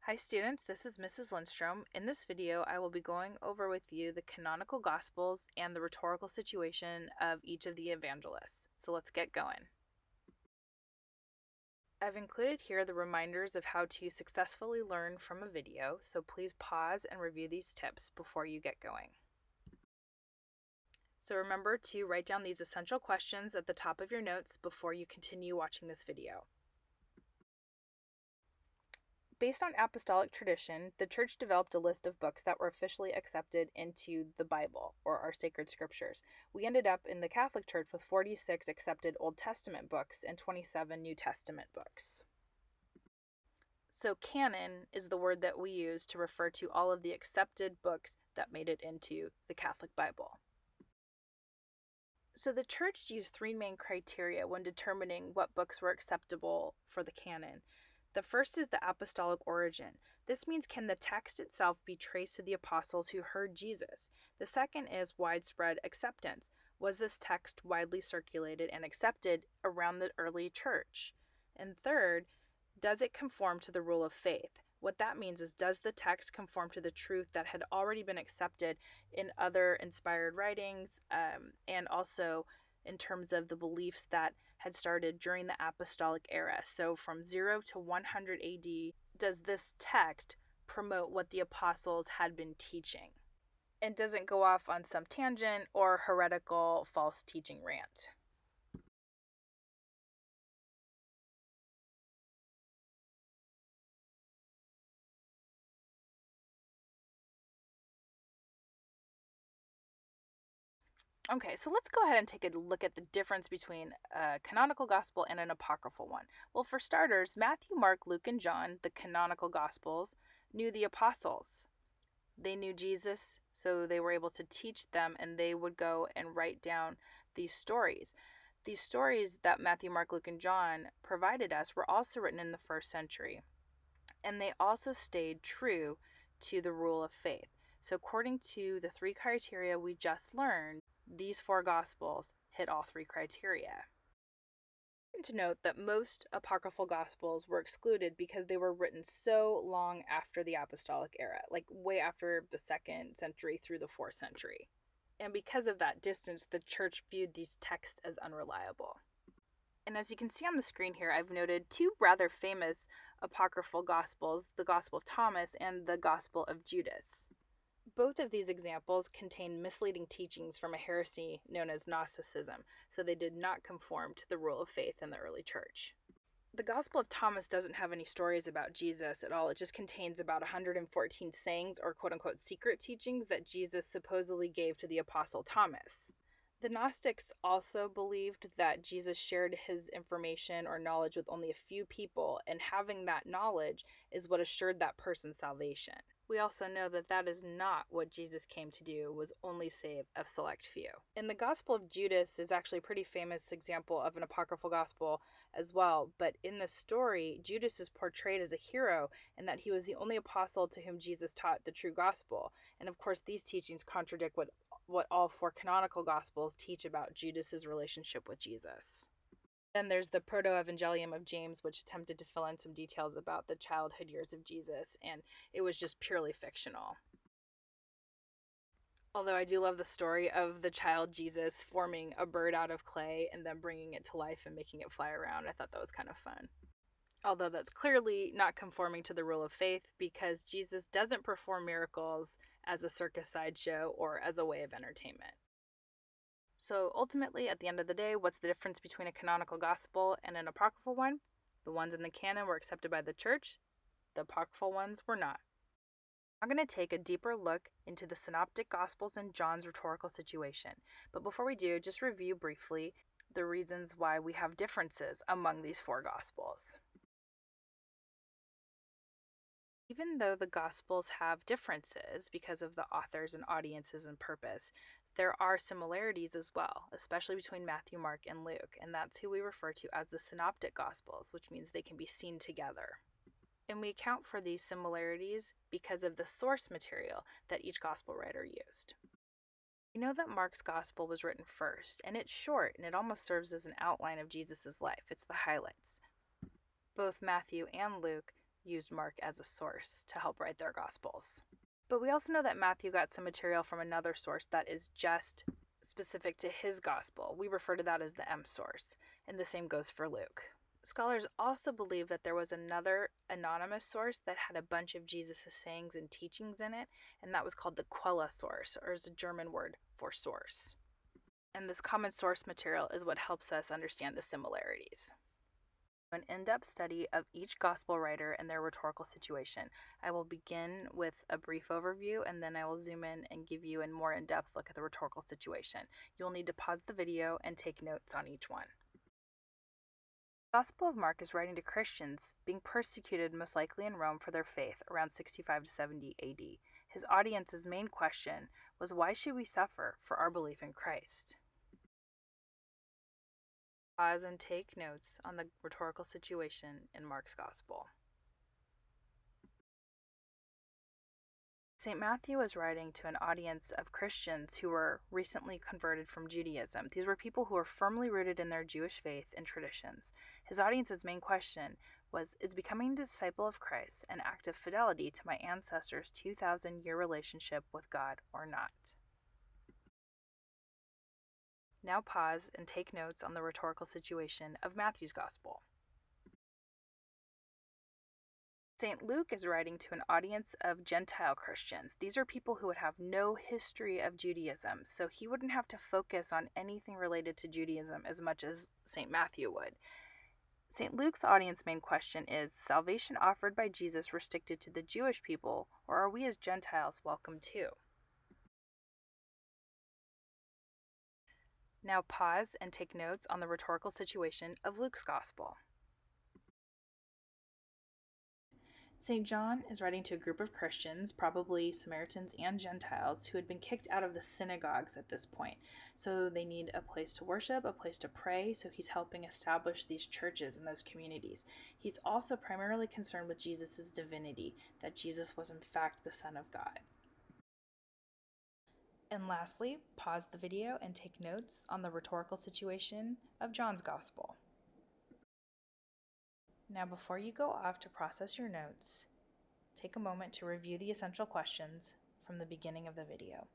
Hi students, this is Mrs. Lindstrom. In this video, I will be going over with you the Canonical Gospels and the rhetorical situation of each of the evangelists. So let's get going. I've included here the reminders of how to successfully learn from a video, so please pause and review these tips before you get going. So remember to write down these essential questions at the top of your notes before you continue watching this video. Based on apostolic tradition, the Church developed a list of books that were officially accepted into the Bible, or our sacred scriptures. We ended up in the Catholic Church with 46 accepted Old Testament books and 27 New Testament books. So canon is the word that we use to refer to all of the accepted books that made it into the Catholic Bible. So the Church used three main criteria when determining what books were acceptable for the canon. The first is the apostolic origin. This means, can the text itself be traced to the apostles who heard Jesus? The second is widespread acceptance. Was this text widely circulated and accepted around the early church? And third, does it conform to the rule of faith? What that means is, does the text conform to the truth that had already been accepted in other inspired writings, and also in terms of the beliefs that had started during the apostolic era? So from 0 to 100 AD, does this text promote what the apostles had been teaching? And doesn't go off on some tangent or heretical false teaching rant. Okay, so let's go ahead and take a look at the difference between a canonical gospel and an apocryphal one. Well, for starters, Matthew, Mark, Luke, and John, the canonical gospels, knew the apostles. They knew Jesus, so they were able to teach them, and they would go and write down these stories. These stories that Matthew, Mark, Luke, and John provided us were also written in the first century, and they also stayed true to the rule of faith. So according to the three criteria we just learned, these four Gospels hit all three criteria. To note that most apocryphal Gospels were excluded because they were written so long after the apostolic era, like way after the 2nd century through the 4th century. And because of that distance, the church viewed these texts as unreliable. And as you can see on the screen here, I've noted two rather famous apocryphal Gospels, the Gospel of Thomas and the Gospel of Judas. Both of these examples contain misleading teachings from a heresy known as Gnosticism, so they did not conform to the rule of faith in the early church. The Gospel of Thomas doesn't have any stories about Jesus at all. It just contains about 114 sayings or quote-unquote secret teachings that Jesus supposedly gave to the Apostle Thomas. The Gnostics also believed that Jesus shared his information or knowledge with only a few people, and having that knowledge is what assured that person's salvation. We also know that that is not what Jesus came to do, was only save a select few. And the Gospel of Judas is actually a pretty famous example of an apocryphal gospel as well, but in the story, Judas is portrayed as a hero and that he was the only apostle to whom Jesus taught the true gospel. And of course, these teachings contradict what all four canonical gospels teach about Judas's relationship with Jesus. Then there's the Proto-Evangelium of James, which attempted to fill in some details about the childhood years of Jesus, and it was just purely fictional. Although I do love the story of the child Jesus forming a bird out of clay and then bringing it to life and making it fly around. I thought that was kind of fun. Although that's clearly not conforming to the rule of faith, because Jesus doesn't perform miracles as a circus sideshow or as a way of entertainment. So ultimately, at the end of the day, what's the difference between a canonical gospel and an apocryphal one? The ones in the canon were accepted by the church. The apocryphal ones were not. I'm going to take a deeper look into the synoptic gospels and John's rhetorical situation. But before we do, just review briefly the reasons why we have differences among these four gospels. Even though the Gospels have differences because of the authors and audiences and purpose, there are similarities as well, especially between Matthew, Mark, and Luke, and that's who we refer to as the Synoptic Gospels, which means they can be seen together. And we account for these similarities because of the source material that each Gospel writer used. We know that Mark's Gospel was written first, and it's short, and it almost serves as an outline of Jesus' life. It's the highlights. Both Matthew and Luke used Mark as a source to help write their Gospels. But we also know that Matthew got some material from another source that is just specific to his Gospel. We refer to that as the M source, and the same goes for Luke. Scholars also believe that there was another anonymous source that had a bunch of Jesus' sayings and teachings in it, and that was called the Quella source, or is a German word for source. And this common source material is what helps us understand the similarities. An in-depth study of each gospel writer and their rhetorical situation. I will begin with a brief overview, and then I will zoom in and give you a more in-depth look at the rhetorical situation. You'll need to pause the video and take notes on each one. The Gospel of Mark is writing to Christians being persecuted most likely in Rome for their faith around 65 to 70 AD. His audience's main question was, why should we suffer for our belief in Christ? Pause and take notes on the rhetorical situation in Mark's Gospel. St. Matthew was writing to an audience of Christians who were recently converted from Judaism. These were people who were firmly rooted in their Jewish faith and traditions. His audience's main question was, is becoming a disciple of Christ an act of fidelity to my ancestors' 2,000-year relationship with God or not? Now pause and take notes on the rhetorical situation of Matthew's Gospel. St. Luke is writing to an audience of Gentile Christians. These are people who would have no history of Judaism, so he wouldn't have to focus on anything related to Judaism as much as St. Matthew would. St. Luke's audience main question is, salvation offered by Jesus restricted to the Jewish people, or are we as Gentiles welcome too? Now pause and take notes on the rhetorical situation of Luke's Gospel. St. John is writing to a group of Christians, probably Samaritans and Gentiles, who had been kicked out of the synagogues at this point. So they need a place to worship, a place to pray, so he's helping establish these churches in those communities. He's also primarily concerned with Jesus' divinity, that Jesus was in fact the Son of God. And lastly, pause the video and take notes on the rhetorical situation of John's Gospel. Now, before you go off to process your notes, take a moment to review the essential questions from the beginning of the video.